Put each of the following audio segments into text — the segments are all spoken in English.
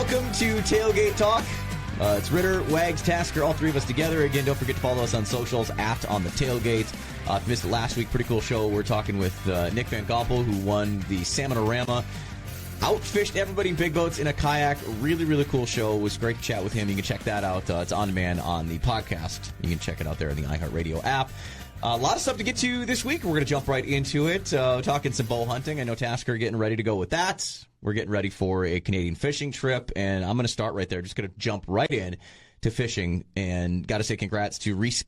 Welcome to Tailgate Talk. It's Ritter, Wags, Tasker, all three of us together. Again, don't forget to follow us on socials, @On The Tailgate. If you missed it last week, pretty cool show. We're talking with Nick Van Gompel, who won the Salmonorama. Outfished everybody in big boats in a kayak. Really, really cool show. It was great to chat with him. You can check that out. It's on demand on the podcast. You can check it out there in the iHeartRadio app. A lot of stuff to get to this week. We're going to jump right into it. Talking some bow hunting. I know Tasker getting ready to go with that. We're getting ready for a Canadian fishing trip, and I'm going to start right there. Just going to jump right in to fishing, and got to say congrats to Reese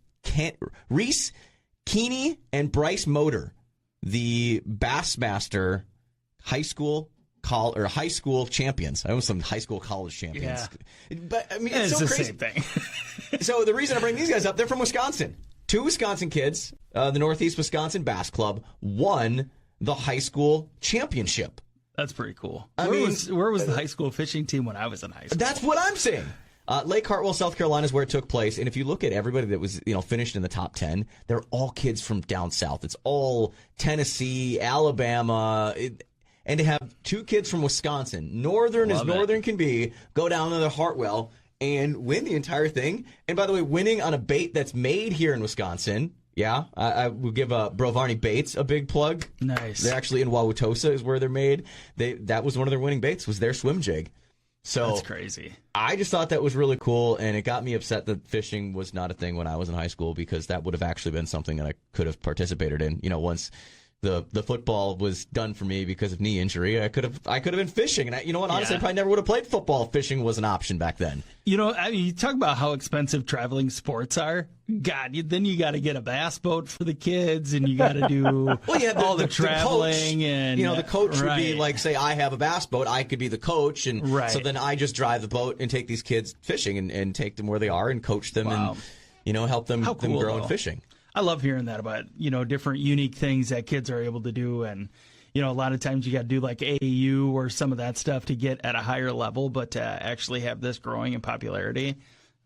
Keeney and Bryce Motor, the Bassmaster high school champions. I know some high school college champions. Yeah. But, I mean, it's so the crazy. Same thing. So the reason I bring these guys up, they're from Wisconsin. Two Wisconsin kids, the Northeast Wisconsin Bass Club, won the high school championship. That's pretty cool. Where was the high school fishing team when I was in high school? That's what I'm saying. Lake Hartwell, South Carolina is where it took place. And if you look at everybody that was, finished in the top 10, they're all kids from down south. It's all Tennessee, Alabama. And to have two kids from Wisconsin, northern as northern can be, go down to the Hartwell and win the entire thing. And by the way, winning on a bait that's made here in Wisconsin. Yeah, I will give Bro Varney Baits a big plug. Nice. They're actually in Wauwatosa is where they're made. That was one of their winning baits, was their swim jig. So that's crazy. I just thought that was really cool, and it got me upset that fishing was not a thing when I was in high school, because that would have actually been something that I could have participated in. Once the football was done for me because of knee injury, I could have been fishing. And honestly, I probably never would have played football if fishing was an option back then. You talk about how expensive traveling sports are. God, then you got to get a bass boat for the kids, and you got to do all the traveling. The coach would be like, say, I have a bass boat, I could be the coach, and so then I just drive the boat and take these kids fishing and take them where they are and coach them and help them grow in fishing. I love hearing that about different unique things that kids are able to do, and a lot of times you got to do like AAU or some of that stuff to get at a higher level, but to actually have this growing in popularity,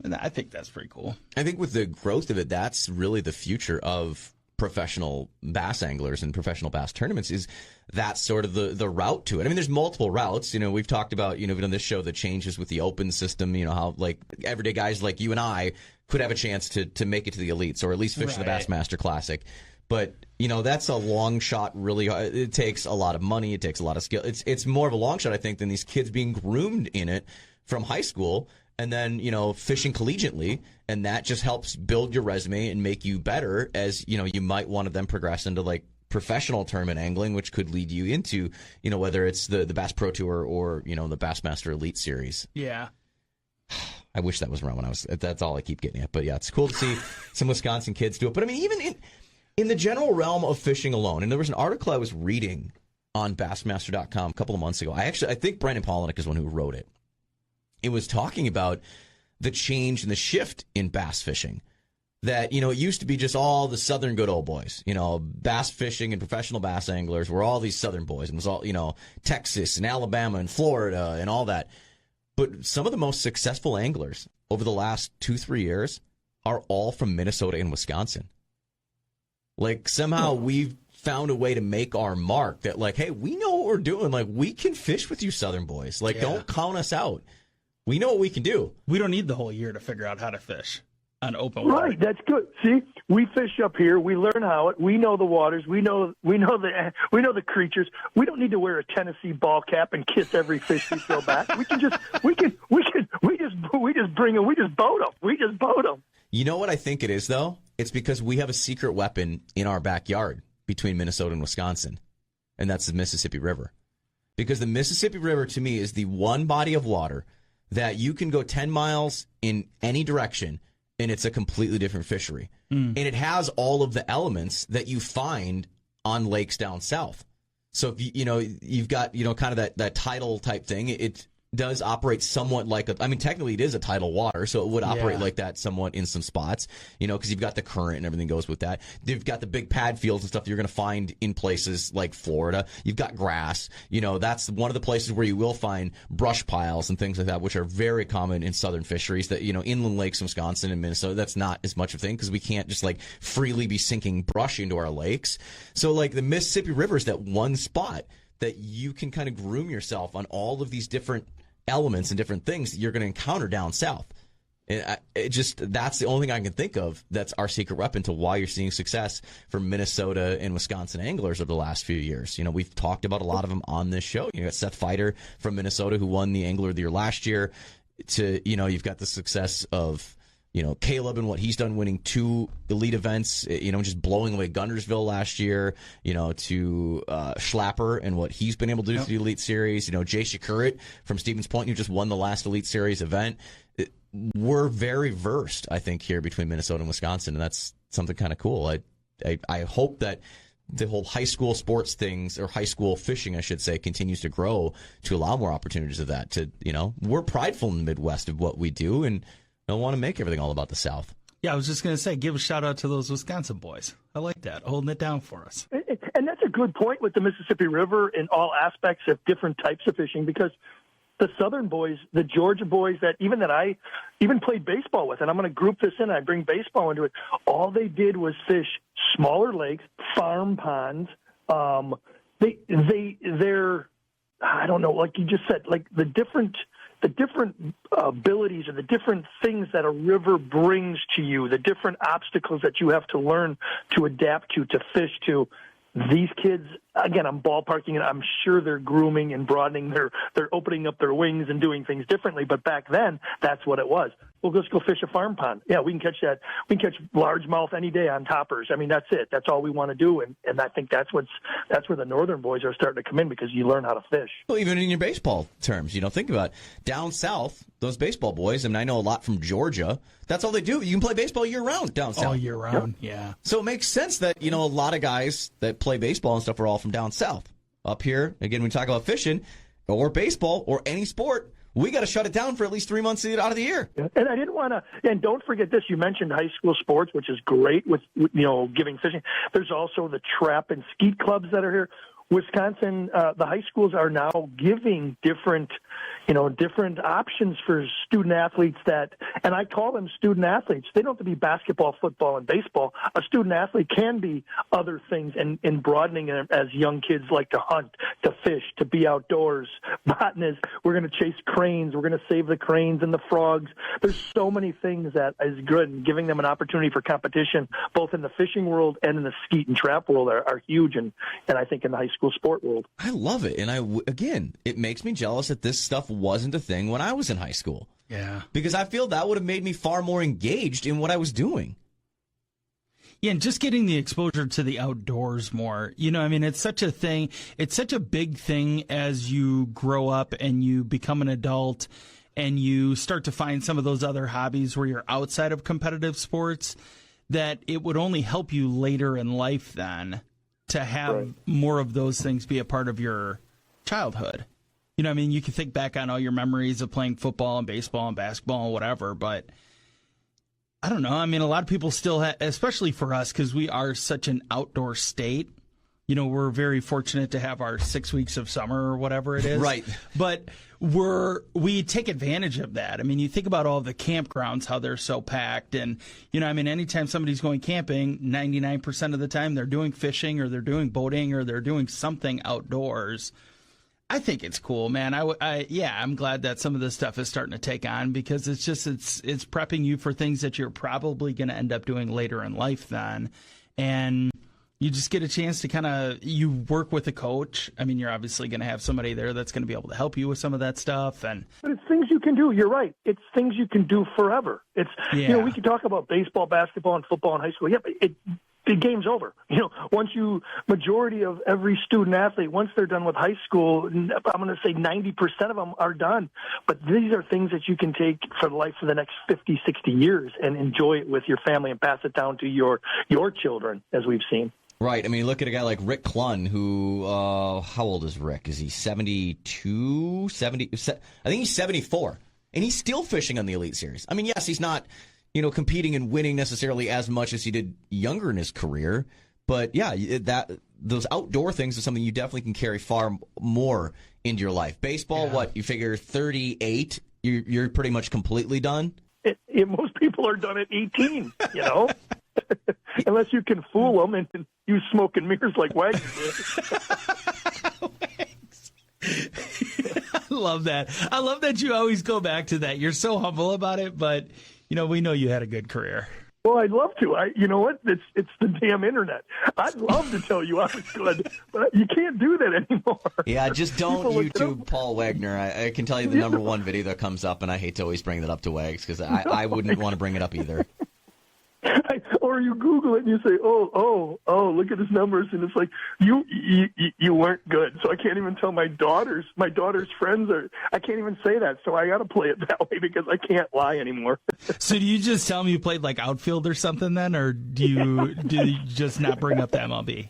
and I think that's pretty cool. I think with the growth of it, that's really the future of professional bass anglers and professional bass tournaments, is that sort of the route to it. I mean, there's multiple routes. We've talked about, on this show, the changes with the open system, how like everyday guys like you and I could have a chance to make it to the elites, or at least fish in the Bassmaster Classic. But, that's a long shot, really. It takes a lot of money. It takes a lot of skill. It's more of a long shot, I think, than these kids being groomed in it from high school and then, fishing collegiately. And that just helps build your resume and make you better as, you might want to then progress into, like, professional tournament angling, which could lead you into, whether it's the Bass Pro Tour or, the Bassmaster Elite Series. Yeah. I wish that was around when I was. That's all I keep getting at. But yeah, it's cool to see some Wisconsin kids do it. But I mean, even in the general realm of fishing alone, and there was an article I was reading on Bassmaster.com a couple of months ago. I think Brendan Polinick is one who wrote it. It was talking about the change and the shift in bass fishing. That, it used to be just all the southern good old boys. Bass fishing and professional bass anglers were all these southern boys. And it was all, Texas and Alabama and Florida and all that. But some of the most successful anglers over the last 2-3 years are all from Minnesota and Wisconsin. Like, somehow we've found a way to make our mark that, like, hey, we know what we're doing. Like, we can fish with you southern boys. Like, don't count us out. We know what we can do. We don't need the whole year to figure out how to fish on open water. Right, that's good. See, we fish up here. We learn how we know the waters. We know the creatures. We don't need to wear a Tennessee ball cap and kiss every fish we throw back. We just boat them. You know what I think it is, though? It's because we have a secret weapon in our backyard between Minnesota and Wisconsin, and that's the Mississippi River. Because the Mississippi River, to me, is the one body of water that you can go 10 miles in any direction, and it's a completely different fishery. And it has all of the elements that you find on lakes down south. So if you've got, kind of that tidal type thing, it does operate somewhat like technically it is a tidal water, so it would operate like that somewhat in some spots, because you've got the current and everything goes with that. You've got the big pad fields and stuff that you're going to find in places like Florida. You've got grass. That's one of the places where you will find brush piles and things like that, which are very common in southern fisheries. That, inland lakes, Wisconsin and Minnesota, that's not as much of a thing because we can't just like freely be sinking brush into our lakes. So like the Mississippi River is that one spot that you can kind of groom yourself on all of these different elements and different things that you're going to encounter down south. And that's the only thing I can think of that's our secret weapon to why you're seeing success for Minnesota and Wisconsin anglers over the last few years. You know, we've talked about a lot of them on this show. You got Seth Feider from Minnesota, who won the Angler of the Year last year. You've got the success of, Caleb and what he's done winning 2 elite events, just blowing away Guntersville last year, to Schlapper and what he's been able to do to the Elite Series. Jay Shakurit from Stevens Point, who just won the last Elite Series event. We're very versed, I think, here between Minnesota and Wisconsin, and that's something kind of cool. I hope that the whole high school sports things, or high school fishing, I should say, continues to grow to allow more opportunities of that. We're prideful in the Midwest of what we do, and don't want to make everything all about the South. Yeah, I was just going to say, give a shout out to those Wisconsin boys. I like that, holding it down for us. And that's a good point with the Mississippi River in all aspects of different types of fishing, because the Southern boys, the Georgia boys that I even played baseball with, and I'm going to group this in, I bring baseball into it, all they did was fish smaller lakes, farm ponds. They're, I don't know, like you just said, like the different abilities or the different things that a river brings to you, the different obstacles that you have to learn to adapt to fish to. These kids, again, I'm ballparking it. I'm sure they're grooming and broadening they're opening up their wings and doing things differently. But back then, that's what it was. Well, let's go fish a farm pond. Yeah, we can catch that. We can catch largemouth any day on toppers. I mean, that's it. That's all we want to do. And I think that's where the Northern boys are starting to come in, because you learn how to fish. Well, even in your baseball terms, think about it. Down south, those baseball boys, I know a lot from Georgia. That's all they do. You can play baseball year-round down south. All year round, yeah. So it makes sense that, a lot of guys that play baseball and stuff are all from down south. Up here, again, when we talk about fishing or baseball or any sport, we got to shut it down for at least 3 months out of the year. And I didn't want to, and don't forget this, you mentioned high school sports, which is great with giving fishing. There's also the trap and skeet clubs that are here. Wisconsin, the high schools are now giving different options for student athletes and I call them student athletes. They don't have to be basketball, football, and baseball. A student athlete can be other things, and broadening it as young kids like to hunt, to fish, to be outdoors. Botanists, we're going to chase cranes. We're going to save the cranes and the frogs. There's so many things that is good, and giving them an opportunity for competition, both in the fishing world and in the skeet and trap world, are huge, and I think in the high school sport world. I love it. And again, it makes me jealous that this stuff wasn't a thing when I was in high school. Yeah. Because I feel that would have made me far more engaged in what I was doing. Yeah, and just getting the exposure to the outdoors more. It's such a thing. It's such a big thing as you grow up and you become an adult and you start to find some of those other hobbies where you're outside of competitive sports, that it would only help you later in life then to have more of those things be a part of your childhood. You can think back on all your memories of playing football and baseball and basketball and whatever, but I don't know. A lot of people still especially for us, because we are such an outdoor state. We're very fortunate to have our 6 weeks of summer or whatever it is. Right. But we take advantage of that. You think about all the campgrounds, how they're so packed. And, anytime somebody's going camping, 99% of the time they're doing fishing or they're doing boating or they're doing something outdoors. I think it's cool, man. I'm glad that some of this stuff is starting to take on, because it's prepping you for things that you're probably going to end up doing later in life then. And you just get a chance to you work with a coach. You're obviously going to have somebody there that's going to be able to help you with some of that stuff. But it's things you can do. You're right. It's things you can do forever. We can talk about baseball, basketball, and football in high school. Yeah, but the game's over. Majority of every student athlete, once they're done with high school, I'm going to say 90% of them are done. But these are things that you can take for the life for the next 50, 60 years and enjoy it with your family and pass it down to your children, as we've seen. Right. Look at a guy like Rick Clunn, who, how old is Rick? Is he 72, 70? I think he's 74. And he's still fishing on the Elite Series. Yes, he's not, competing and winning necessarily as much as he did younger in his career. But yeah, those outdoor things are something you definitely can carry far more into your life. Baseball, what, you figure 38, you're pretty much completely done? Most people are done at 18, unless you can fool them and use smoke and mirrors like Wagner did. I love that. I love that you always go back to that. You're so humble about it, but we know you had a good career. Well, I'd love to. You know what? It's the damn internet. I'd love to tell you I was good, but you can't do that anymore. Yeah, just don't YouTube Paul Wagner. I can tell you the number one video that comes up, and I hate to always bring that up to Wags because I wouldn't want to bring it up either. Or you Google it and you say, oh, look at his numbers, and it's like you weren't good. So I can't even tell my daughter's friends I can't even say that. So I got to play it that way because I can't lie anymore. So do you just tell me you played like outfield or something then, or do you just not bring up the MLB?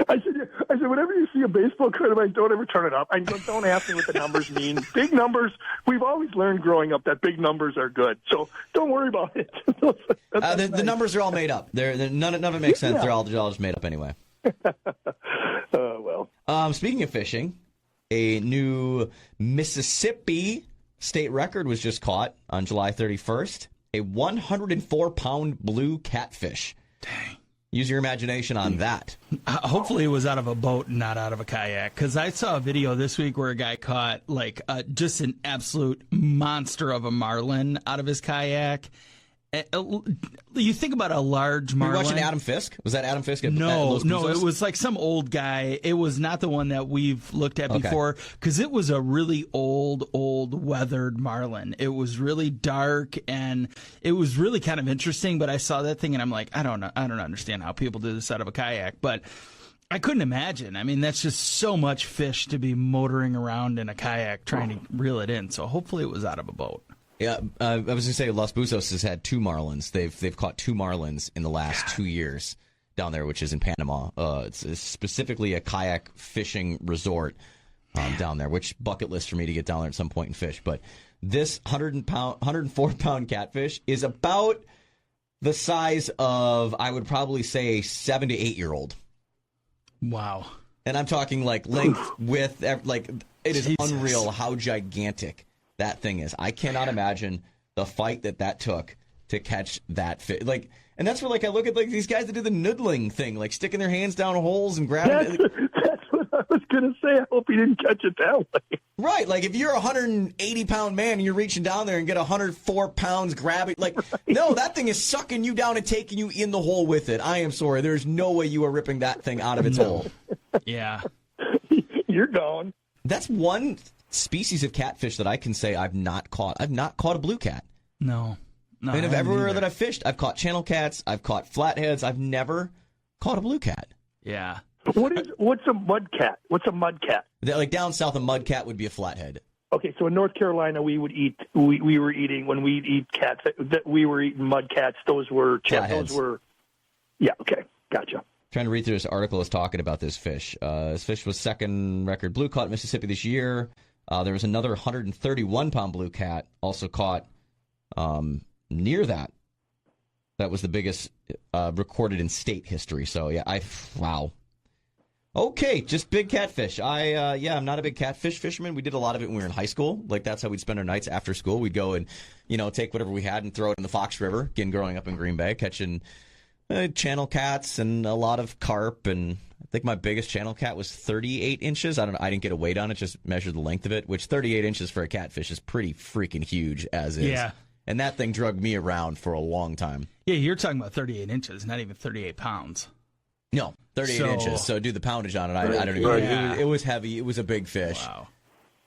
I said, whenever you see a baseball card of mine, don't ever turn it up. Don't ask me what the numbers mean. Big numbers, we've always learned growing up that big numbers are good. So don't worry about it. The numbers are all made up. None of it makes sense. Yeah. They're all just made up anyway. Well. Speaking of fishing, a new Mississippi state record was just caught on July 31st. A 104-pound blue catfish. Dang. Use your imagination on that. Hopefully it was out of a boat and not out of a kayak, because I saw a video this week where a guy caught just an absolute monster of a marlin out of his kayak. You think about a large marlin. Were you watching Adam Fisk? Was that Adam Fisk? No, it was like some old guy. It was not the one that we've looked at before, because it was a really old weathered marlin. It was really dark and it was really kind of interesting. But I saw that thing and I'm like, I don't understand how people do this out of a kayak, but I couldn't imagine. I mean, that's just so much fish to be motoring around in a kayak trying to reel it in. So hopefully it was out of a boat. Yeah, I was going to say Los Buzos has had 2 marlins. They've caught 2 marlins in the last 2 years down there, which is in Panama. It's specifically a kayak fishing resort down there, which bucket list for me to get down there at some point and fish. But this 104-pound catfish is about the size of, I would probably say, a 7 to 8-year-old. Wow. And I'm talking like length, width, like it is Jesus. Unreal how gigantic that thing is. I cannot imagine the fight that took to catch that fish. Like, and that's where I look at these guys that do the noodling thing, like sticking their hands down holes and grabbing it. That's what I was going to say. I hope he didn't catch it that way. Right, like if you're a 180-pound man and you're reaching down there and get 104 pounds grabbing, no, that thing is sucking you down and taking you in the hole with it. I am sorry. There's no way you are ripping that thing out of its hole. Yeah. You're gone. That's one species of catfish that I can say I've not caught. I've not caught a blue cat. No. I mean, everywhere that I've fished, I've caught channel cats, I've caught flatheads, I've never caught a blue cat. Yeah. What's a mud cat? What's a mud cat? Like down south, a mud cat would be a flathead. Okay, so in North Carolina, we were eating when we eat cats. We were eating mud cats. Those were flatheads. Yeah. Okay, gotcha. Trying to read through this article is talking about this fish. This fish was second record blue caught in Mississippi this year. There was another 131-pound blue cat also caught near that. That was the biggest recorded in state history. So, yeah, wow. Okay, just big catfish. I'm not a big catfish fisherman. We did a lot of it when we were in high school. Like, that's how we'd spend our nights after school. We'd go and, take whatever we had and throw it in the Fox River. Again, growing up in Green Bay, catching channel cats and a lot of carp. And I think my biggest channel cat was 38 inches. I didn't get a weight on it, just measured the length of it, which 38 inches for a catfish is pretty freaking huge as is. Yeah. And that thing drugged me around for a long time. Yeah, you're talking about 38 inches, not even 38 pounds. No, 38 inches. So do the poundage on it. I don't even. Yeah. It was heavy. It was a big fish. Wow.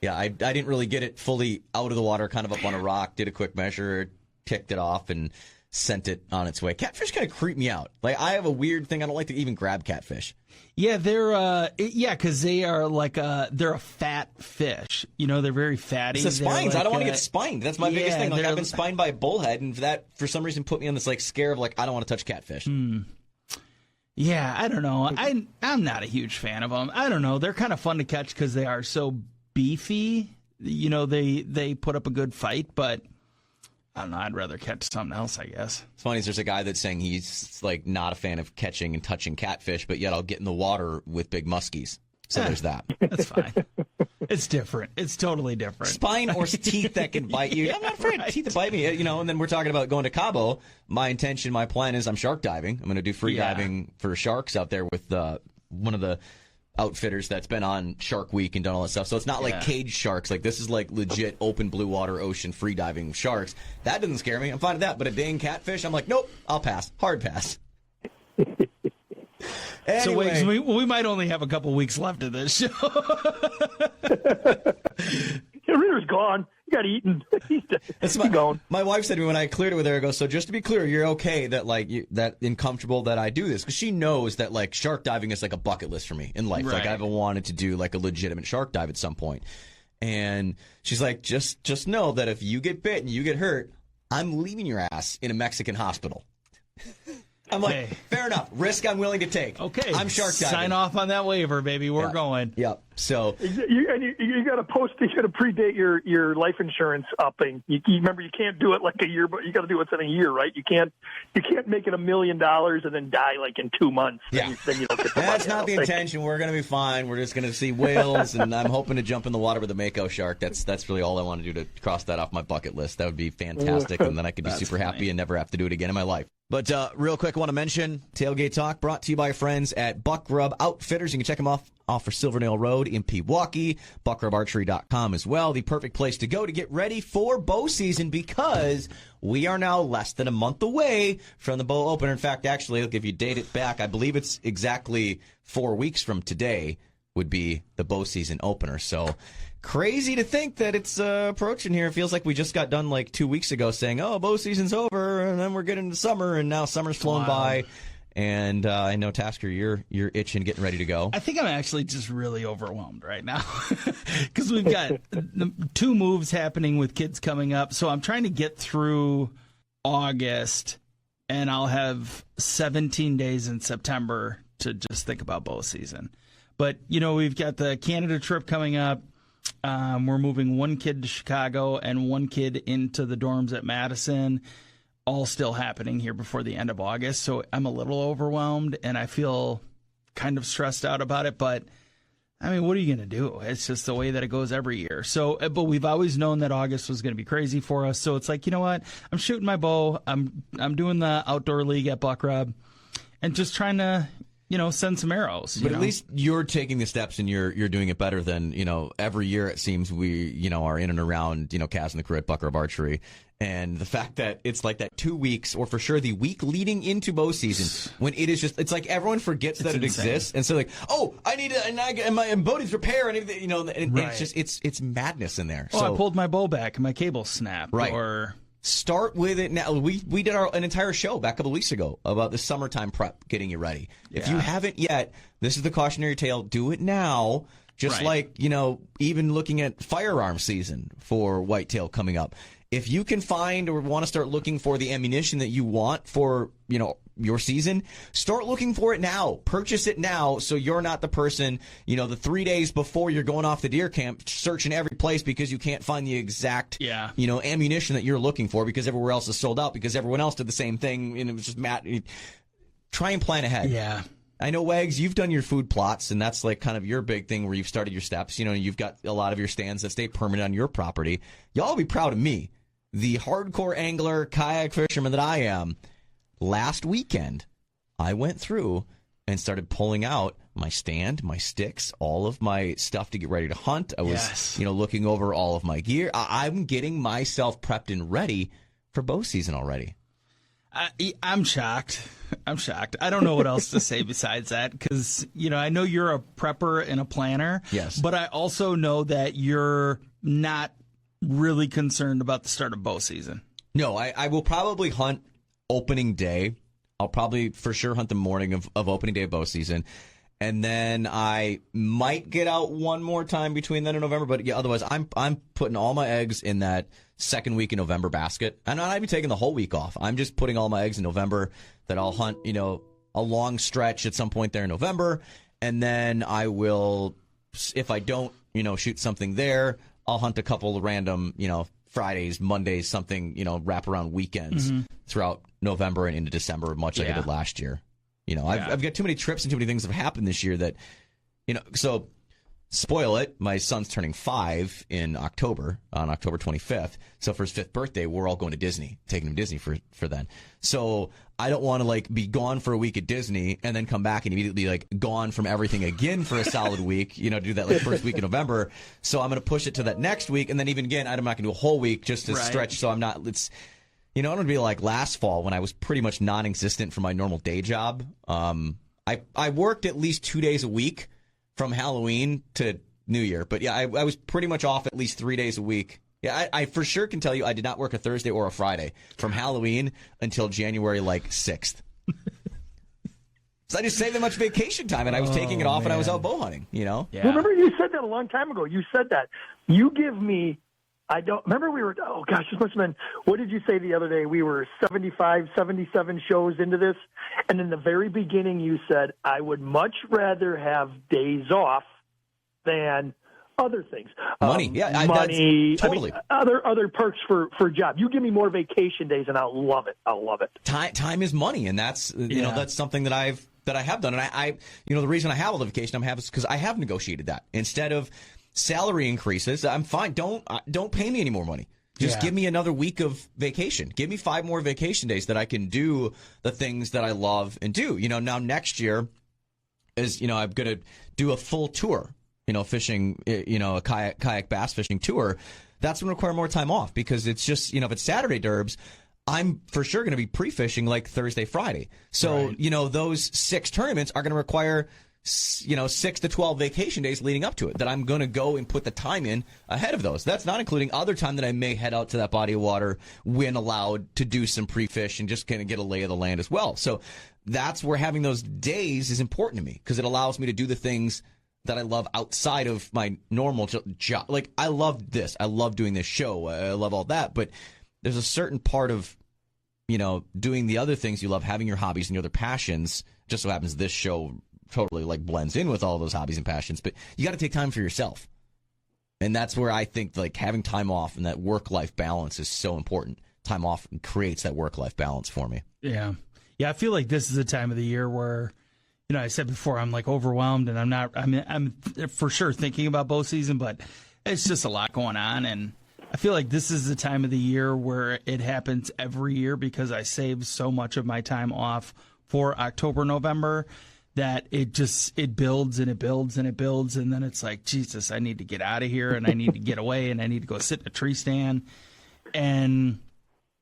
Yeah, I didn't really get it fully out of the water, kind of up on a rock, did a quick measure, ticked it off, and sent it on its way. Catfish kind of creep me out. Like, I have a weird thing. I don't like to even grab catfish. Yeah, they're because they are they're a fat fish. They're very fatty. It's the spines. I don't want to get spined. That's my biggest thing. Like, I've been spined by a bullhead, and that for some reason put me on this scare of I don't want to touch catfish. Yeah, I don't know. I'm not a huge fan of them. I don't know. They're kind of fun to catch because they are so beefy. They put up a good fight, but I don't know. I'd rather catch something else, I guess. It's funny. There's a guy that's saying he's not a fan of catching and touching catfish, but yet I'll get in the water with big muskies. So there's that. That's fine. It's different. It's totally different. Spine or teeth that can bite you. I'm not afraid of teeth to bite me. And then we're talking about going to Cabo. My plan is I'm shark diving. I'm going to do free diving for sharks out there with one of the outfitters that's been on Shark Week and done all that stuff. So it's not like cage sharks. Like, this is like legit open blue water ocean free diving sharks. That doesn't scare me. I'm fine with that. But a dang catfish, I'm like, nope, I'll pass. Hard pass. Anyway. So wait, so we might only have a couple weeks left of this show. Ritter's gone. He got eaten. He's gone. My wife said to me when I cleared it with her, I go, so just to be clear, you're okay that that uncomfortable that I do this, because she knows that like shark diving is like a bucket list for me in life. Right. Like, I haven't wanted to do like a legitimate shark dive at some point. And she's like, just know that if you get bit and you get hurt, I'm leaving your ass in a Mexican hospital. I'm like, fair enough. Risk I'm willing to take. Okay. I'm shark diving. Sign off on that waiver, baby. We're going. Yep. So you got to predate your life insurance upping. You remember, you can't do it like a year, but you got to do it within a year, right? You can't make it $1 million and then die like in 2 months. Yeah. Then you don't get the That's money, not the intention. We're going to be fine. We're just going to see whales, and I'm hoping to jump in the water with a mako shark. That's really all I want to do to cross that off my bucket list. That would be fantastic, and then I could be super happy and never have to do it again in my life. But real quick, I want to mention Tailgate Talk brought to you by our friends at Buck Rub Outfitters. You can check them off for Silverdale Road in Pewaukee, buckrubarchery.com as well. The perfect place to go to get ready for bow season, because we are now less than a month away from the bow opener. In fact, actually, if you date it back, I believe it's exactly 4 weeks from today would be the bow season opener. So crazy to think that it's approaching here. It feels like we just got done like 2 weeks ago saying, oh, bow season's over, and then we're getting into summer, and now summer's flown by. And I know, Tasker, you're itching, getting ready to go. I think I'm actually just really overwhelmed right now because we've got 2 moves happening with kids coming up. So I'm trying to get through August, and I'll have 17 days in September to just think about bow season. But, we've got the Canada trip coming up. We're moving 1 kid to Chicago and 1 kid into the dorms at Madison, all still happening here before the end of August. So I'm a little overwhelmed, and I feel kind of stressed out about it. But, I mean, what are you going to do? It's just the way that it goes every year. So, but we've always known that August was going to be crazy for us. So it's like, you know what? I'm shooting my bow. I'm doing the outdoor league at Buck Rub and just trying to, send some arrows. But at least you're taking the steps, and you're doing it better than, every year it seems we, are in and around, Kaz and the crew at Buck Rub Archery. And the fact that it's like that 2 weeks, or for sure the week leading into bow season, when it is just, it's like everyone forgets that it exists. And so like, oh, I need to, and my bow needs repair, and it's just, it's madness in there. Oh, so I pulled my bow back and my cable snapped. Right. Or start with it now. We did an entire show back a couple of weeks ago about the summertime prep, getting you ready. Yeah. If you haven't yet, this is the cautionary tale. Do it now. Just like, even looking at firearm season for whitetail coming up. If you can find or want to start looking for the ammunition that you want for, your season, start looking for it now. Purchase it now, so you're not the person, the 3 days before you're going off the deer camp searching every place because you can't find the exact, ammunition that you're looking for because everywhere else is sold out because everyone else did the same thing and it was just try and plan ahead. Yeah. I know, Wags, you've done your food plots, and that's like kind of your big thing where you've started your steps. You've got a lot of your stands that stay permanent on your property. Y'all be proud of me. The hardcore angler, kayak fisherman that I am, last weekend, I went through and started pulling out my stand, my sticks, all of my stuff to get ready to hunt. I was, looking over all of my gear. I'm getting myself prepped and ready for bow season already. I'm shocked. I don't know what else to say besides that because, I know you're a prepper and a planner. Yes. But I also know that you're not really concerned about the start of bow season. No, I will probably hunt opening day. I'll probably for sure hunt the morning of opening day of bow season. And then I might get out one more time between then and November. But yeah, otherwise I'm putting all my eggs in that second week in November basket. And I'm not even taking the whole week off. I'm just putting all my eggs in November that I'll hunt, a long stretch at some point there in November. And then I will, if I don't, shoot something there, I'll hunt a couple of random, Fridays, Mondays, something, wrap around weekends throughout November and into December, much like I did last year. I've got too many trips and too many things have happened this year that, so spoil it, my son's turning 5 in October, on October 25th. So for his 5th birthday, we're all going to Disney, taking him to Disney for then. So I don't want to like be gone for a week at Disney and then come back and immediately be like gone from everything again for a solid week, you know, do that like first week in November. So I'm going to push it to that next week. And then even again, I'm not going to do a whole week just to stretch. So I'm not, it's, you know, I'm going to be like last fall when I was pretty much non-existent for my normal day job. I worked at least 2 days a week from Halloween to New Year. But yeah, I was pretty much off at least 3 days a week. Yeah, I for sure can tell you I did not work a Thursday or a Friday from Halloween until January 6th. So I just saved that much vacation time, and I was taking it off and I was out bow hunting, you know? Yeah. Remember you said that a long time ago. You said that. You give me, I don't, remember we were, oh gosh, this must have been, what did you say the other day? We were 75, 77 shows into this. And in the very beginning you said, I would much rather have days off than other things. Money, yeah, money, totally. I mean, other perks for job. You give me more vacation days, and I'll love it. I'll love it. Time is money, and that's you know that's something that I have done, and I you know the reason I have all the vacation I'm having is because I have negotiated that instead of salary increases. I'm fine. Don't pay me any more money. Just give me another week of vacation. Give me 5 more vacation days that I can do the things that I love and do. You know, now next year is you know I'm gonna do a full tour. You know, fishing, you know, a kayak bass fishing tour, that's going to require more time off because it's just, you know, if it's Saturday derbs, I'm for sure going to be pre-fishing like Thursday, Friday. So, you know, those 6 tournaments are going to require, you know, 6 to 12 vacation days leading up to it that I'm going to go and put the time in ahead of those. That's not including other time that I may head out to that body of water when allowed to do some pre-fish and just kind of get a lay of the land as well. So that's where having those days is important to me because it allows me to do the things that I love outside of my normal job. Like, I love this. I love doing this show. I love all that. But there's a certain part of, you know, doing the other things you love, having your hobbies and your other passions. Just so happens this show totally, like, blends in with all those hobbies and passions. But you got to take time for yourself. And that's where I think, like, having time off and that work-life balance is so important. Time off creates that work-life balance for me. Yeah. Yeah, I feel like this is a time of the year where, you know, I said before, I'm like overwhelmed and I'm for sure thinking about bow season, but it's just a lot going on. And I feel like this is the time of the year where it happens every year because I save so much of my time off for October, November that it builds and it builds and it builds. And then it's like, Jesus, I need to get out of here and I need to get away and I need to go sit in a tree stand. And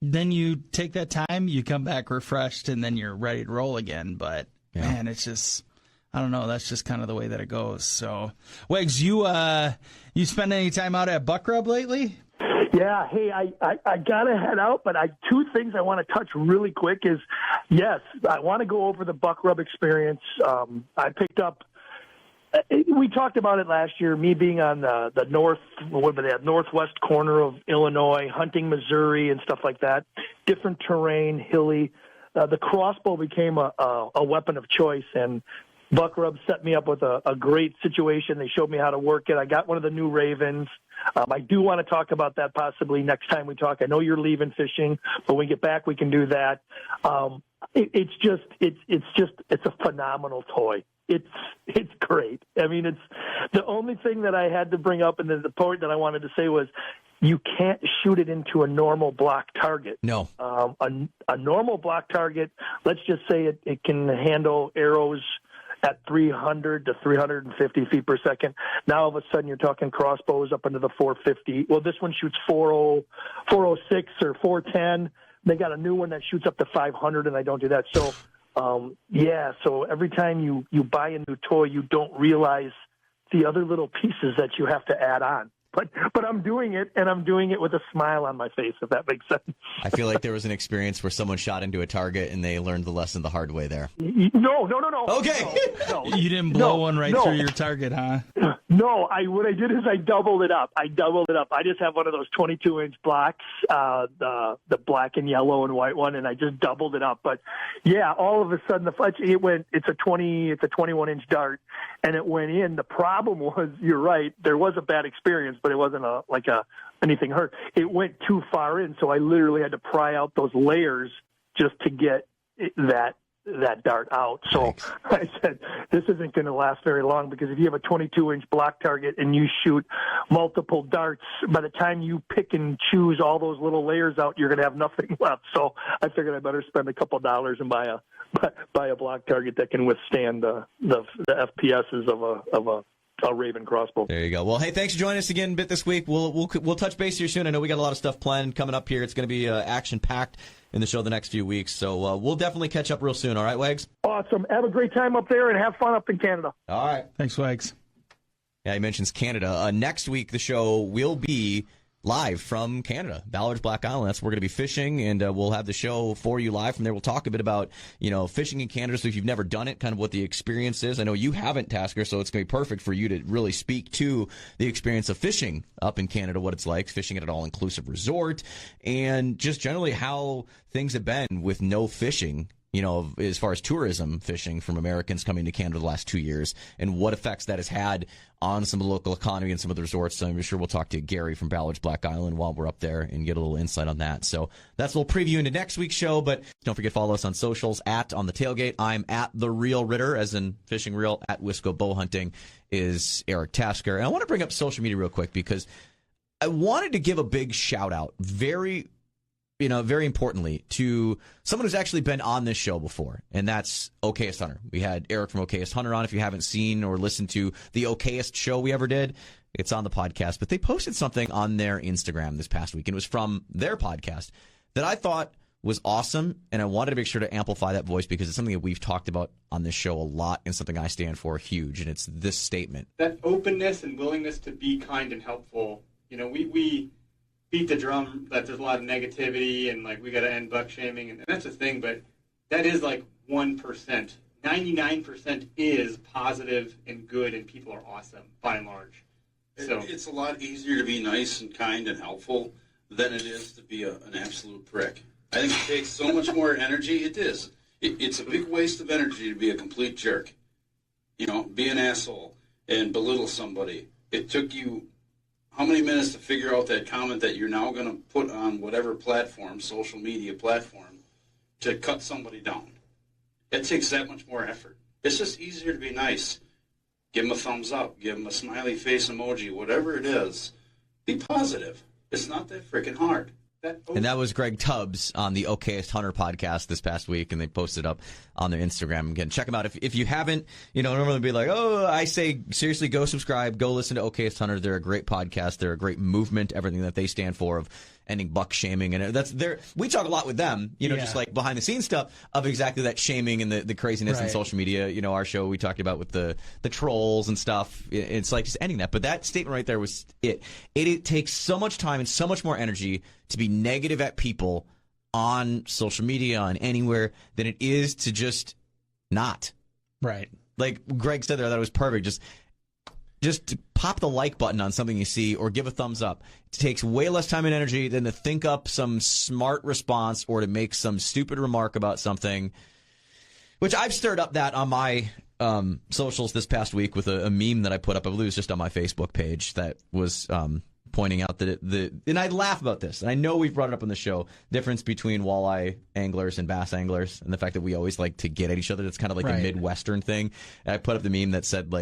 then you take that time, you come back refreshed and then you're ready to roll again. But man, it's just, I don't know. That's just kind of the way that it goes. So, Wags, you spend any time out at Buck Rub lately? Yeah. Hey, I got to head out, but 2 things I want to touch really quick is, yes, I want to go over the Buck Rub experience. I picked up, we talked about it last year, me being on the northwest corner of Illinois, hunting Missouri and stuff like that, different terrain, hilly. The crossbow became a weapon of choice, and Buck Rub set me up with a great situation. They showed me how to work it. I got one of the new Ravens. I do want to talk about that possibly next time we talk. I know you're leaving fishing, but when we get back, we can do that. It's a phenomenal toy. It's great. I mean, it's the only thing that I had to bring up, and then the point that I wanted to say was, you can't shoot it into a normal block target. No. A normal block target, let's just say it can handle arrows at 300 to 350 feet per second. Now, all of a sudden, you're talking crossbows up into the 450. Well, this one shoots 406 or 410. They got a new one that shoots up to 500, and I don't do that. So, so every time you buy a new toy, you don't realize the other little pieces that you have to add on. But I'm doing it, and I'm doing it with a smile on my face, if that makes sense. I feel like there was an experience where someone shot into a target, and they learned the lesson the hard way there. No. Okay. No. You didn't blow one right through your target, huh? No, what I did is I doubled it up. I just have one of those 22-inch blocks, the black and yellow and white one, and I just doubled it up. But yeah, all of a sudden it's a 21-inch dart, and it went in. The problem was, you're right, there was a bad experience, but it wasn't anything hurt. It went too far in, so I literally had to pry out those layers just to get that that dart out. So I said, this isn't going to last very long, because if you have a 22-inch block target and you shoot multiple darts, by the time you pick and choose all those little layers out, you're going to have nothing left. So I figured I better spend a couple of dollars and buy a block target that can withstand the FPSs of a Raven crossbow. There you go. Well, hey, thanks for joining us again a bit this week. We'll touch base here soon. I know we got a lot of stuff planned coming up here. It's going to be action-packed in the show the next few weeks. So we'll definitely catch up real soon. All right, Wags? Awesome. Have a great time up there and have fun up in Canada. All right. Thanks, Wags. Yeah, he mentions Canada. Next week, the show will be live from Canada, Ballard's Black Island. That's where we're going to be fishing, and we'll have the show for you live from there. We'll talk a bit about, fishing in Canada. So if you've never done it, kind of what the experience is. I know you haven't, Tasker, so it's going to be perfect for you to really speak to the experience of fishing up in Canada, what it's like, fishing at an all-inclusive resort, and just generally how things have been with no fishing, as far as tourism fishing from Americans coming to Canada the last 2 years, and what effects that has had on some of the local economy and some of the resorts. So I'm sure we'll talk to Gary from Ballard's Black Island while we're up there and get a little insight on that. So that's a little preview into next week's show, but don't forget to follow us on socials @On the Tailgate. I'm @The Real Ritter, as in fishing real. @Wisco Bow Hunting is Eric Tasker. And I want to bring up social media real quick, because I wanted to give a big shout out, very importantly, to someone who's actually been on this show before, and that's Okayest Hunter. We had Eric from Okayest Hunter on. If you haven't seen or listened to the Okayest show we ever did, it's on the podcast. But they posted something on their Instagram this past week, and it was from their podcast that I thought was awesome, and I wanted to make sure to amplify that voice, because it's something that we've talked about on this show a lot and something I stand for huge, and it's this statement. That openness and willingness to be kind and helpful. We beat the drum that there's a lot of negativity and we got to end buck shaming, and that's a thing, but that is 1%. 99% is positive and good, and people are awesome by and large. So it's a lot easier to be nice and kind and helpful than it is to be an absolute prick. I think it takes so much more energy. It is. It's a big waste of energy to be a complete jerk. Be an asshole and belittle somebody. It took you how many minutes to figure out that comment that you're now going to put on whatever platform, social media platform, to cut somebody down? It takes that much more effort. It's just easier to be nice. Give them a thumbs up. Give them a smiley face emoji. Whatever it is, be positive. It's not that freaking hard. And that was Greg Tubbs on the Okayest Hunter podcast this past week, and they posted up on their Instagram. Again, check them out. If you haven't, normally be like, I say, seriously, go subscribe, go listen to Okayest Hunter. They're a great podcast. They're a great movement, everything that they stand for of ending buck shaming. And we talk a lot with them, just behind the scenes stuff of exactly that shaming and the craziness in social media. Our show we talked about with the trolls and stuff. It's just ending that. But that statement right there was it. It takes so much time and so much more energy to be negative at people on social media, on anywhere, than it is to just not. Right. Like Greg said there, that was perfect. Just to pop the like button on something you see or give a thumbs up. It takes way less time and energy than to think up some smart response or to make some stupid remark about something, which I've stirred up that on my socials this past week with a meme that I put up. I believe it was just on my Facebook page that was pointing out that and I laugh about this, and I know we've brought it up on the show, difference between walleye anglers and bass anglers, and the fact that we always like to get at each other. That's kind of like a Midwestern thing. And I put up the meme that said,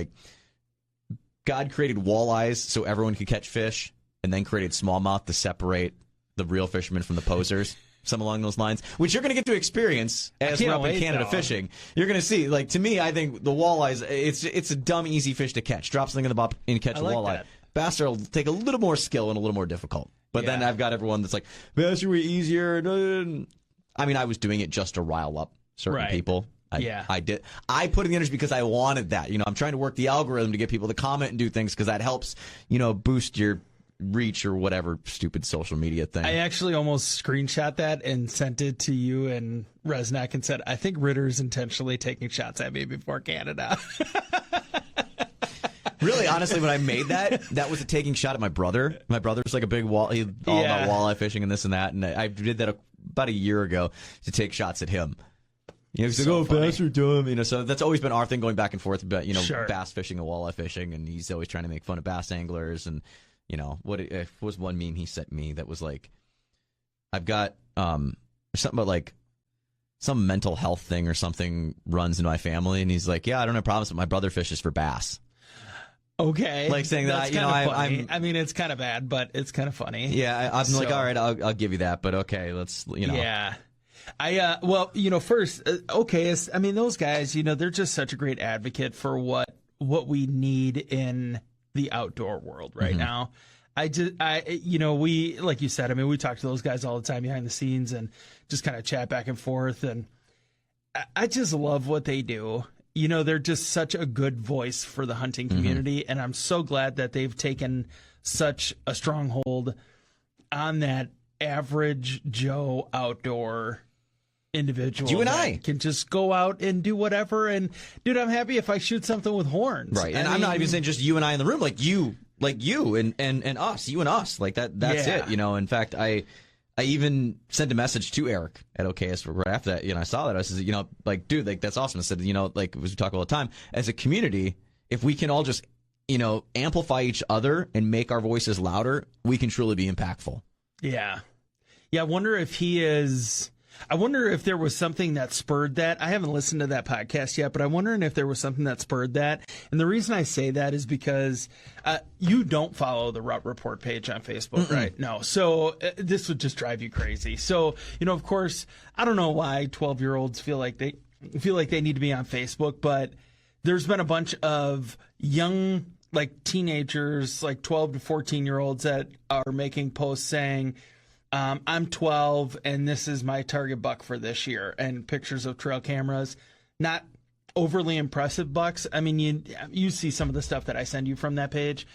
God created walleyes so everyone could catch fish, and then created smallmouth to separate the real fishermen from the posers. Some along those lines, which you're going to get to experience as we're up in Canada fishing. You're going to see, to me, I think the walleyes, it's a dumb, easy fish to catch. Drop something in the bob and catch a walleye. That. Bass will take a little more skill and a little more difficult. But then I've got everyone that's like, bass are way easier. I mean, I was doing it just to rile up certain people. I did. I put in the energy because I wanted that. I'm trying to work the algorithm to get people to comment and do things because that helps, boost your reach or whatever stupid social media thing. I actually almost screenshot that and sent it to you and Resnack and said, I think Ritter's intentionally taking shots at me before Canada. Really, honestly, when I made that was a taking shot at my brother. My brother's like a big all about walleye fishing and this and that, and I did that about a year ago to take shots at him. He's like, oh, bass are dumb. So that's always been our thing going back and forth about, bass fishing and walleye fishing, and he's always trying to make fun of bass anglers. And, what was one meme he sent me that was like, I've got something about some mental health thing or something runs in my family, and he's like, yeah, I don't have problems, but my brother fishes for bass. Okay. Like saying That's that, you know, funny. I mean, it's kind of bad, but it's kind of funny. Yeah, I'm like, all right, I'll give you that, but okay, let's, you know. Yeah. Well, you know, first, I mean, those guys, you know, they're just such a great advocate for what we need in the outdoor world right now. You know, we, like you said, I mean, we talk to those guys all the time behind the scenes and just kind of chat back and forth. And I just love what they do. You know, they're just such a good voice for the hunting community. And I'm so glad that they've taken such a stronghold on that average Joe outdoor individual. You and I can just go out and do whatever. And dude, I'm happy if I shoot something with horns. Right. And I'm not even saying just you and I in the room, like you and us, you and us, like that's it. You know, in fact, I even sent a message to Eric at OKS right after that. You know, I saw that. I said, you know, like, dude, like, that's awesome. I said, you know, like, as we talk all the time, as a community, if we can all just, you know, amplify each other and make our voices louder, we can truly be impactful. Yeah. Yeah. I wonder if there was something that spurred that. I haven't listened to that podcast yet, but I'm wondering if there was something that spurred that. And the reason I say that is because you don't follow the Rut Report page on Facebook, right? No. So this would just drive you crazy. So, you know, of course, I don't know why 12-year-olds feel like they need to be on Facebook, but there's been a bunch of young, like, teenagers, like 12 to 14-year-olds that are making posts saying, I'm 12 and this is my target buck for this year, and pictures of trail cameras, not overly impressive bucks. I mean, you see some of the stuff that I send you from that page.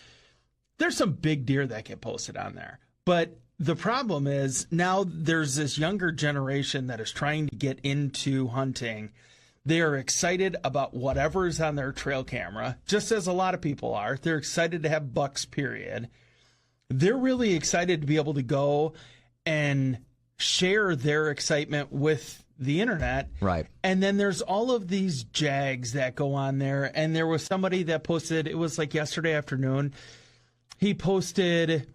There's some big deer that get posted on there. But the problem is now there's this younger generation that is trying to get into hunting. They are excited about whatever's on their trail camera, just as a lot of people are. They're excited to have bucks, period. They're really excited to be able to go and share their excitement with the internet. Right. And then there's all of these jags that go on there. And there was somebody that posted, it was like yesterday afternoon, he posted,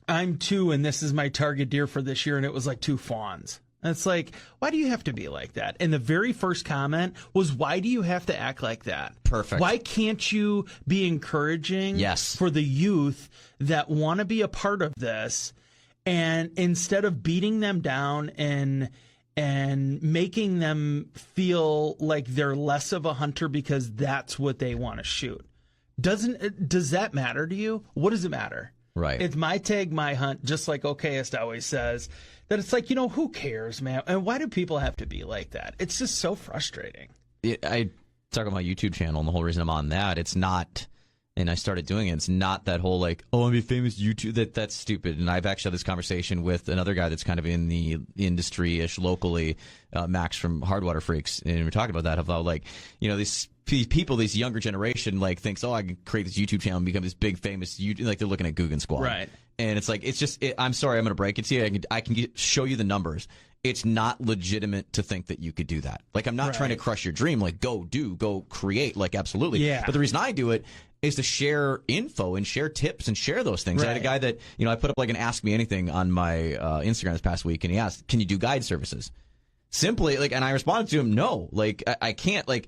I'm 2 and this is my target deer for this year. And it was like 2 fawns. And it's like, why do you have to be like that? And the very first comment was, why do you have to act like that? Perfect. Why can't you be encouraging for the youth that want to be a part of this? And instead of beating them down and making them feel like they're less of a hunter because that's what they want to shoot. Does that matter to you? What does it matter? Right. It's my tag, my hunt, just like OKist always says, that it's like, you know, who cares, man? And why do people have to be like that? It's just so frustrating. I talk about my YouTube channel, and the whole reason I'm on that, it's not, and I started doing it, it's not that whole like, oh, I'm a famous YouTube, that's stupid. And I've actually had this conversation with another guy that's kind of in the industry-ish locally, Max from Hardwater Freaks, and we're talking about that, about like, you know, these people, this younger generation, like, thinks, oh, I can create this YouTube channel and become this big famous YouTube, like they're looking at Guggen Squad. Right. And it's like, it's just, I'm sorry, I'm going to break it to you. I can show you the numbers. It's not legitimate to think that you could do that. Like, I'm not trying to crush your dream. Like, go create. Like, absolutely. Yeah. But the reason I do it is to share info and share tips and share those things. Right. I had a guy that, you know, I put up like an Ask Me Anything on my Instagram this past week, and he asked, can you do guide services? Simply, like, and I responded to him, no. Like, I can't, like,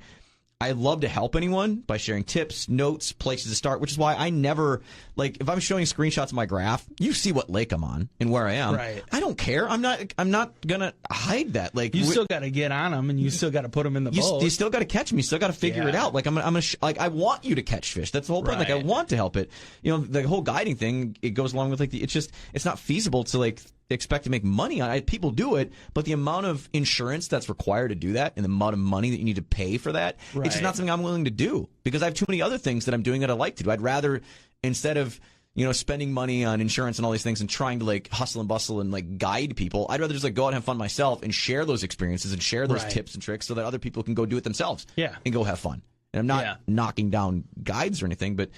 I love to help anyone by sharing tips, notes, places to start, which is why I never, like, if I'm showing screenshots of my graph, you see what lake I'm on and where I am. Right. I don't care. I'm not gonna hide that. Like, you still got to get on them, and you still got to put them in the boat. You still got to catch them. You still got to figure it out. Like, like, I want you to catch fish. That's the whole point. Like, I want to help it. You know, the whole guiding thing, it goes along with like it's not feasible to like expect to make money on it. People do it, but the amount of insurance that's required to do that and the amount of money that you need to pay for that, it's just not something I'm willing to do because I have too many other things that I'm doing that I like to do. I'd rather, instead of, you know, spending money on insurance and all these things and trying to like hustle and bustle and like guide people, I'd rather just like go out and have fun myself and share those experiences and share those tips and tricks so that other people can go do it themselves and go have fun. And I'm not knocking down guides or anything, but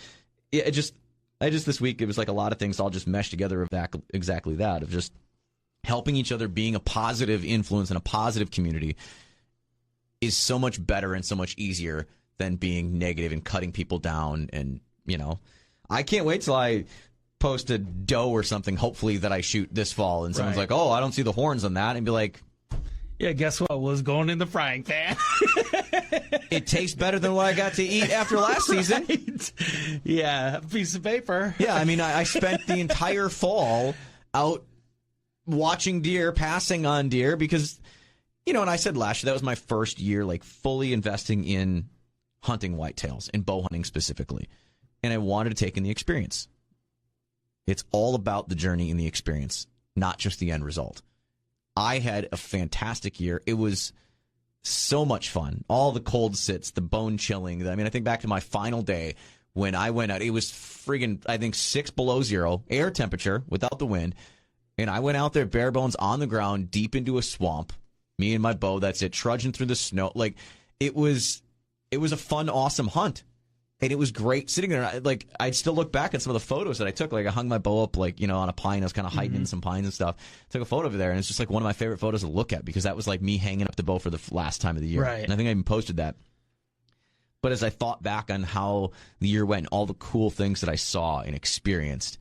I just this week, it was like a lot of things all just meshed together of that, exactly that, of just helping each other, being a positive influence in a positive community is so much better and so much easier than being negative and cutting people down. And, you know, I can't wait till I post a doe or something, hopefully, that I shoot this fall, and someone's like, oh, I don't see the horns on that, and be like, Yeah, guess what? Was going in the frying pan. It tastes better than what I got to eat after last season. Right? Yeah, a piece of paper. Yeah, I mean, I spent the entire fall out watching deer, passing on deer, because, and I said last year, that was my first year, like, fully investing in hunting whitetails, and bow hunting specifically. And I wanted to take in the experience. It's all about the journey and the experience, not just the end result. I had a fantastic year. It was so much fun. All the cold sits, the bone chilling. I mean, I think back to my final day when I went out. It was friggin', I think, 6 below zero, air temperature without the wind. And I went out there bare bones on the ground, deep into a swamp. Me and my bow, that's it, trudging through the snow. Like, it was a fun, awesome hunt. And it was great sitting there. Like, I'd still look back at some of the photos that I took. Like, I hung my bow up, like, on a pine. I was kind of hiding in some pines and stuff. Took a photo of it there, and it's just like one of my favorite photos to look at, because that was like me hanging up the bow for the last time of the year. Right. And I think I even posted that. But as I thought back on how the year went, all the cool things that I saw and experienced,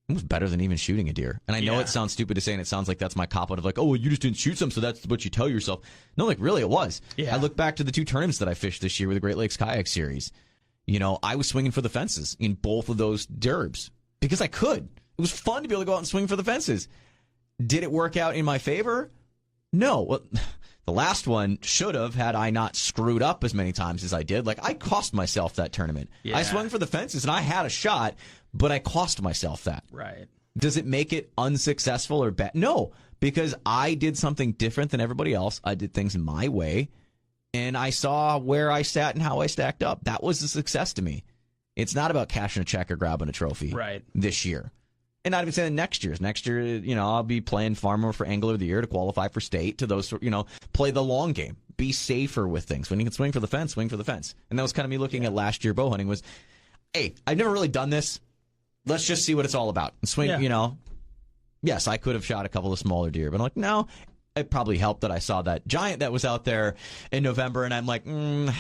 it was better than even shooting a deer. And I know it sounds stupid to say, and it sounds like that's my cop-out of like, oh, well, you just didn't shoot some, so that's what you tell yourself. No, like, really, it was. Yeah. I look back to the 2 tournaments that I fished this year with the Great Lakes Kayak Series. I was swinging for the fences in both of those derbs because I could. It was fun to be able to go out and swing for the fences. Did it work out in my favor? No. Well, the last one should have, had I not screwed up as many times as I did. Like, I cost myself that tournament. Yeah. I swung for the fences, and I had a shot, but I cost myself that. Right. Does it make it unsuccessful or bad? No, because I did something different than everybody else. I did things my way. And I saw where I sat and how I stacked up. That was a success to me. It's not about cashing a check or grabbing a trophy this year. And not even saying next year's. Next year, I'll be playing Farmer for Angler of the Year to qualify for state, to those, play the long game. Be safer with things. When you can swing for the fence, swing for the fence. And that was kind of me looking at last year bow hunting was, hey, I've never really done this. Let's just see what it's all about. And swing, yes, I could have shot a couple of smaller deer, but I'm like, no. It probably helped that I saw that giant that was out there in November, and I'm like, I'm going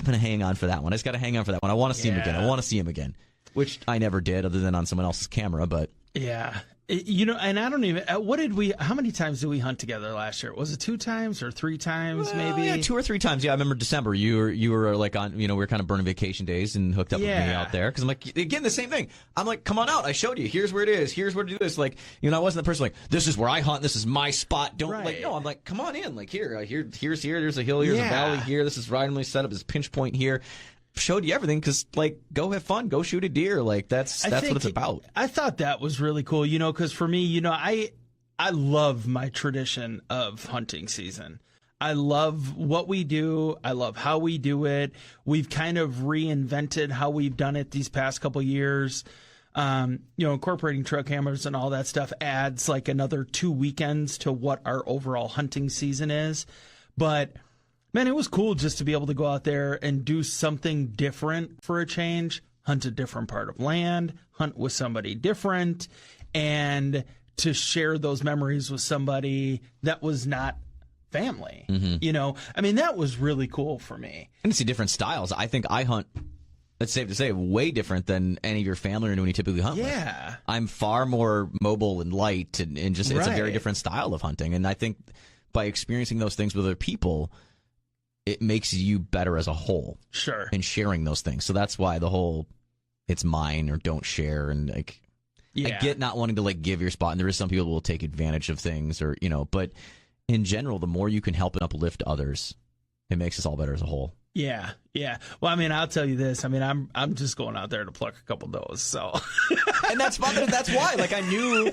to hang on for that one. I just got to hang on for that one. I want to see him again. I want to see him again, which I never did other than on someone else's camera, but. Yeah. And I don't even, how many times did we hunt together last year? Was it 2 times or 3 times maybe? Yeah, 2 or 3 times. Yeah, I remember December. You were like on, we were kind of burning vacation days and hooked up with me out there. Because I'm like, again, the same thing. I'm like, come on out. I showed you. Here's where it is. Here's where to do this. Like, I wasn't the person like, this is where I hunt. This is my spot. Don't like, no, I'm like, come on in. Like, here's here. There's a hill. Here's a valley here. This is randomly set up. This pinch point here. Showed you everything because, like, go have fun, go shoot a deer. Like, that's what it's about. I thought that was really cool, because for me, I love my tradition of hunting season. I love what we do. I love how we do it. We've kind of reinvented how we've done it these past couple years. Incorporating truck hammers and all that stuff adds like another 2 weekends to what our overall hunting season is. But man, it was cool just to be able to go out there and do something different for a change, hunt a different part of land, hunt with somebody different, and to share those memories with somebody that was not family. I mean, that was really cool for me. And to see different styles. I think I hunt, it's safe to say, way different than any of your family or anyone you typically hunt with. I'm far more mobile and light, and just it's a very different style of hunting. And I think by experiencing those things with other people, it makes you better as a whole. Sure. And sharing those things. So that's why the whole it's mine or don't share, and like I get not wanting to like give your spot, and there is some people who will take advantage of things, or but in general, the more you can help and uplift others, it makes us all better as a whole. Yeah. Well, I mean, I'll tell you this. I mean, I'm just going out there to pluck a couple does. So, and that's fun. That's why. Like, I knew,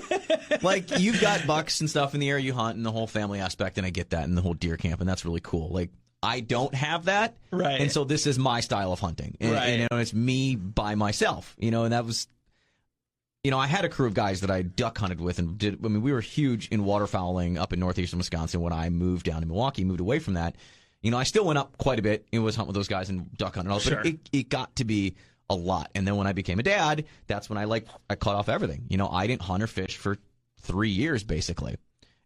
like, you've got bucks and stuff in the area you hunt, and the whole family aspect, and I get that, and the whole deer camp, and that's really cool. Like, I don't have that, right? And so this is my style of hunting, and, and it's me by myself, and that was. I had a crew of guys that I duck hunted with and did. I mean, we were huge in waterfowling up in northeastern Wisconsin when I moved down to Milwaukee, moved away from that. I still went up quite a bit and was hunting with those guys and duck hunting. Sure. But it got to be a lot. And then when I became a dad, that's when I cut off everything. I didn't hunt or fish for 3 years, basically.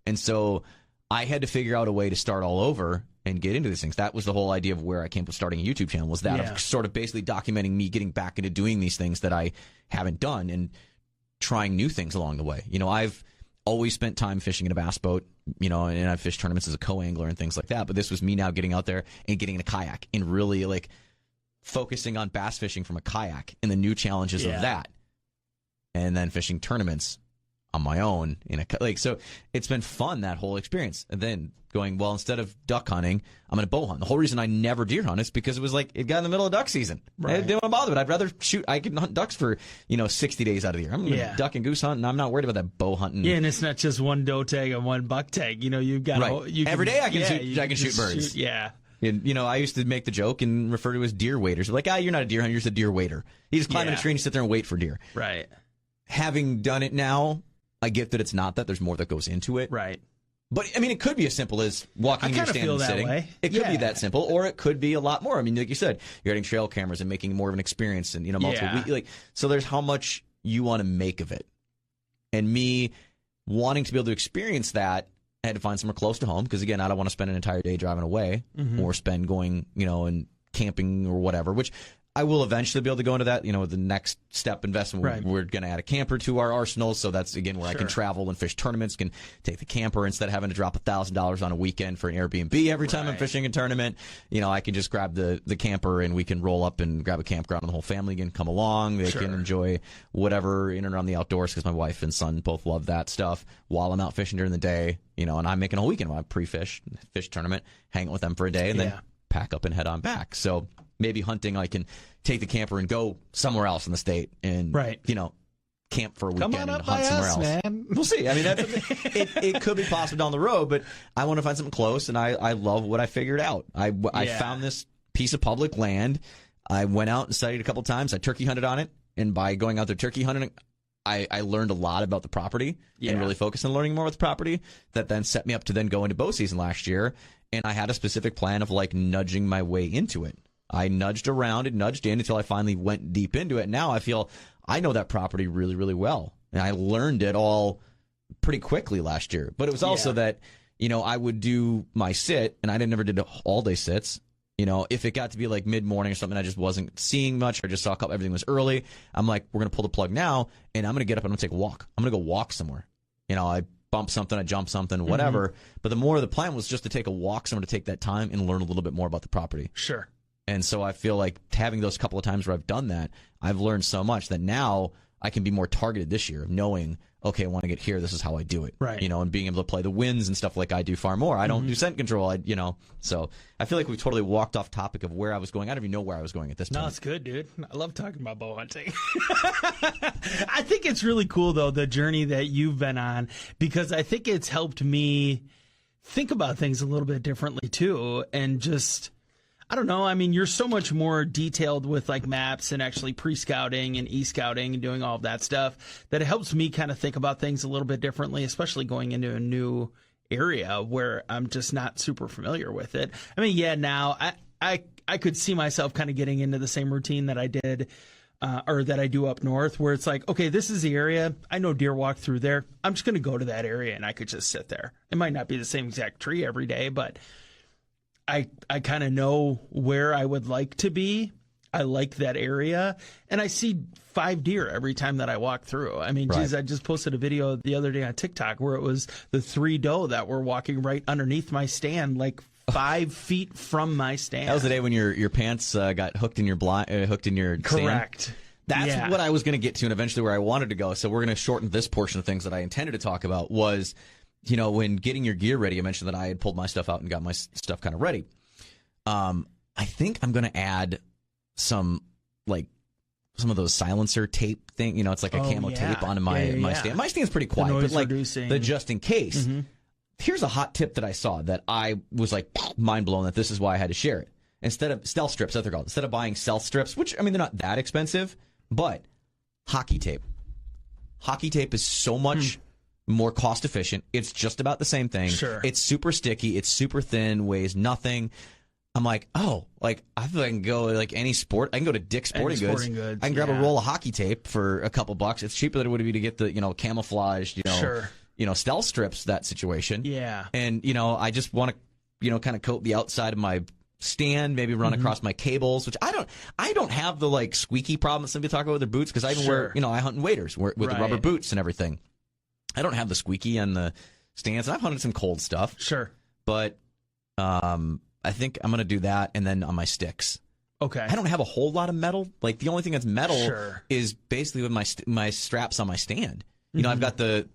And so I had to figure out a way to start all over and get into these things. That was the whole idea of where I came with starting a YouTube channel, was that of sort of basically documenting me getting back into doing these things that I haven't done and trying new things along the way. I've always spent time fishing in a bass boat, and I've fished tournaments as a co-angler and things like that. But this was me now getting out there and getting in a kayak and really like focusing on bass fishing from a kayak and the new challenges of that. And then fishing tournaments on my own so it's been fun, that whole experience. And then going, well, instead of duck hunting, I'm going to bow hunt. The whole reason I never deer hunt is because it was like it got in the middle of duck season. Right. I didn't want to bother, but I'd rather shoot. I can hunt ducks for 60 days out of the year. I'm going to duck and goose hunt, and I'm not worried about that bow hunting. Yeah, and it's not just one doe tag and one buck tag. You've got every day I can shoot birds. Yeah. And, I used to make the joke and refer to as deer waiters. Like, you're not a deer hunter, you're just a deer waiter. You just climb in a tree and you sit there and wait for deer. Right. Having done it now, I get that it's not that. There's more that goes into it. Right. But, it could be as simple as walking in your stand and sitting. Way. It could be that simple, or it could be a lot more. Like you said, you're getting trail cameras and making more of an experience and, multiple weeks. So there's how much you want to make of it. And me wanting to be able to experience that, I had to find somewhere close to home because, again, I don't want to spend an entire day driving away or spend going, and camping or whatever, which I will eventually be able to go into that, the next step investment. Right. We're going to add a camper to our arsenal. So that's, again, where I can travel and fish tournaments, can take the camper instead of having to drop $1,000 on a weekend for an Airbnb every time I'm fishing a tournament. I can just grab the camper and we can roll up and grab a campground and the whole family can come along. They can enjoy whatever in and around the outdoors because my wife and son both love that stuff while I'm out fishing during the day, and I'm making a whole weekend while I pre-fish, fish tournament, hang out with them for a day and then pack up and head on back. So maybe hunting, I can take the camper and go somewhere else in the state and, camp for a weekend and hunt somewhere else. Man. We'll see. It could be possible down the road, but I want to find something close, and I love what I figured out. I found this piece of public land. I went out and studied a couple times. I turkey hunted on it, and by going out there turkey hunting, I learned a lot about the property and really focused on learning more about the property. That then set me up to then go into bow season last year, and I had a specific plan of nudging my way into it. I nudged around and nudged in until I finally went deep into it. Now I feel I know that property really, really well. And I learned it all pretty quickly last year. But it was also that, I would do my sit, and I never did all-day sits. If it got to be like mid-morning or something, I just wasn't seeing much. I just saw a couple, everything was early. I'm like, we're going to pull the plug now, and I'm going to get up and I'm going to take a walk. I'm going to go walk somewhere. I bump something, I jump something, whatever. But the more the plan was just to take a walk somewhere, to take that time and learn a little bit more about the property. Sure. And so I feel like having those couple of times where I've done that, I've learned so much that now I can be more targeted this year, knowing, okay, I want to get here. This is how I do it. Right. And being able to play the winds and stuff like I do far more. I don't do scent control. So I feel like we've totally walked off topic of where I was going. I don't even know where I was going at this point. No, it's good, dude. I love talking about bow hunting. I think it's really cool, though, the journey that you've been on, because I think it's helped me think about things a little bit differently, too, and just... I don't know. You're so much more detailed with maps and actually pre-scouting and e-scouting and doing all of that stuff that it helps me kind of think about things a little bit differently, especially going into a new area where I'm just not super familiar with it. Now I could see myself kind of getting into the same routine that I did or that I do up north, where it's like, okay, this is the area. I know deer walk through there. I'm just going to go to that area and I could just sit there. It might not be the same exact tree every day, but I kind of know where I would like to be. I like that area, and I see 5 deer every time that I walk through. I just posted a video the other day on TikTok where it was the 3 doe that were walking right underneath my stand, 5 feet from my stand. That was the day when your pants got hooked in your stand. Correct. That's what I was going to get to, and eventually where I wanted to go. So we're going to shorten this portion of things that I intended to talk about was, when getting your gear ready. I mentioned that I had pulled my stuff out and got my stuff kind of ready. I think I'm going to add some of those silencer tape thing. It's like a camo tape onto my stand. My stand's pretty quiet, but the just in case. Mm-hmm. Here's a hot tip that I saw that I was mind blown that this is why I had to share it. Instead of stealth strips, that's what they're called. Instead of buying stealth strips, which they're not that expensive, but hockey tape. Hockey tape is so much more cost efficient. It's just about the same thing. Sure. It's super sticky. It's super thin, weighs nothing. I'm I feel like I can go any sport. I can go to Dick's Sporting Goods. I can grab a roll of hockey tape for a couple bucks. It's cheaper than it would be to get the camouflaged stealth strips. That situation. Yeah. And I just want to kind of coat the outside of my stand, maybe run across my cables, which I don't have the squeaky problem that some people talk about with their boots, because I even wear I hunt in waders with the rubber boots and everything. I don't have the squeaky on the stands. I've hunted some cold stuff. Sure. But I think I'm going to do that, and then on my sticks. Okay. I don't have a whole lot of metal. Like, the only thing that's metal Sure. is basically with my straps on my stand. You know, I've got the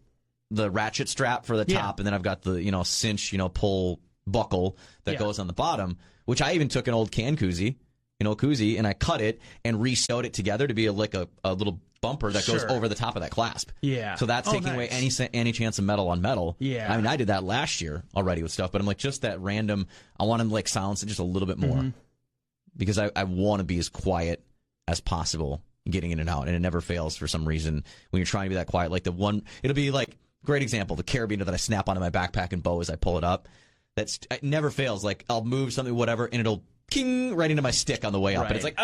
ratchet strap for the top, and then I've got the, cinch, pull buckle that goes on the bottom, which I even took an old can koozie, koozie, and I cut it and re-sewed it together to be a little bumper that goes over the top of that clasp. Yeah. So that's taking away any chance of metal on metal. Yeah. I mean, I did that last year already with stuff, but I'm like, just that random, I want to silence it just a little bit more because I want to be as quiet as possible getting in and out, and it never fails for some reason when you're trying to be that quiet. Like it'll be like, great example, the carabiner that I snap onto my backpack and bow as I pull it up. It never fails. Like, I'll move something, whatever, and it'll king right into my stick on the way up. And it's like,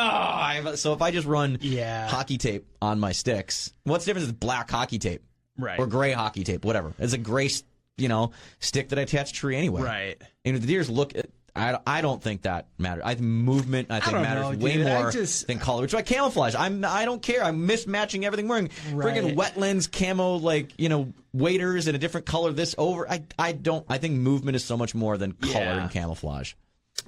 so if I just run hockey tape on my sticks, what's the difference is black hockey tape? Right. Or gray hockey tape, whatever. It's a gray, stick that I attach to tree anyway. Right. And if the deers look at, I don't think that matters. I think movement, matters way more than color. Which is why camouflage. I don't care. I'm mismatching everything. Wearing friggin' wetlands camo, waders in a different color. I think movement is so much more than color and camouflage.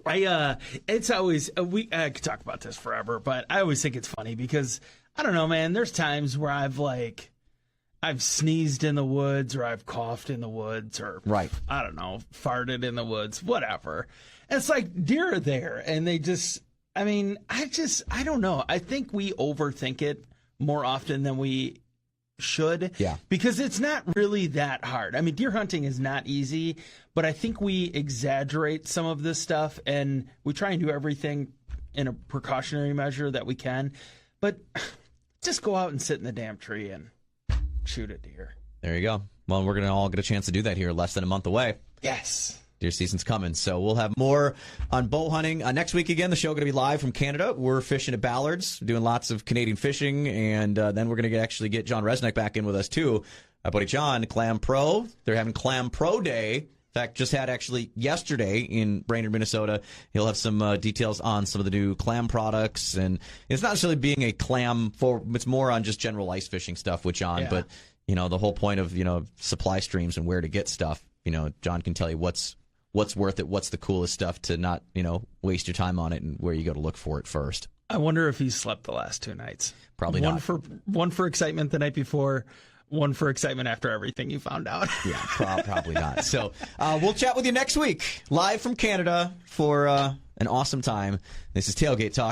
It's always I could talk about this forever, but I always think it's funny because I don't know, man. There's times where I've sneezed in the woods, or I've coughed in the woods, or I don't know, farted in the woods, whatever. And it's like, deer are there, and they just, I don't know. I think we overthink it more often than we should. Yeah. Because it's not really that hard. I mean, deer hunting is not easy, but I think we exaggerate some of this stuff, and we try and do everything in a precautionary measure that we can. But just go out and sit in the damn tree and shoot a deer. There you go. Well, we're going to all get a chance to do that here less than a month away. Yes. Deer season's coming, so we'll have more on bow hunting. Next week, again, the show going to be live from Canada. We're fishing at Ballards, doing lots of Canadian fishing, and then we're going to actually get John Resnick back in with us, too. My buddy John, Clam Pro. They're having Clam Pro Day. In fact, just had actually yesterday in Brainerd, Minnesota. He'll have some details on some of the new clam products, and it's not necessarily being a clam it's more on just general ice fishing stuff with John, but, the whole point of, supply streams and where to get stuff. John can tell you what's worth it, what's the coolest stuff to not, waste your time on it, and where you go to look for it first. I wonder if he slept the last 2 nights. Probably not. One for excitement the night before, one for excitement after everything you found out. Yeah, probably not. So we'll chat with you next week, live from Canada, for an awesome time. This is Tailgate Talk.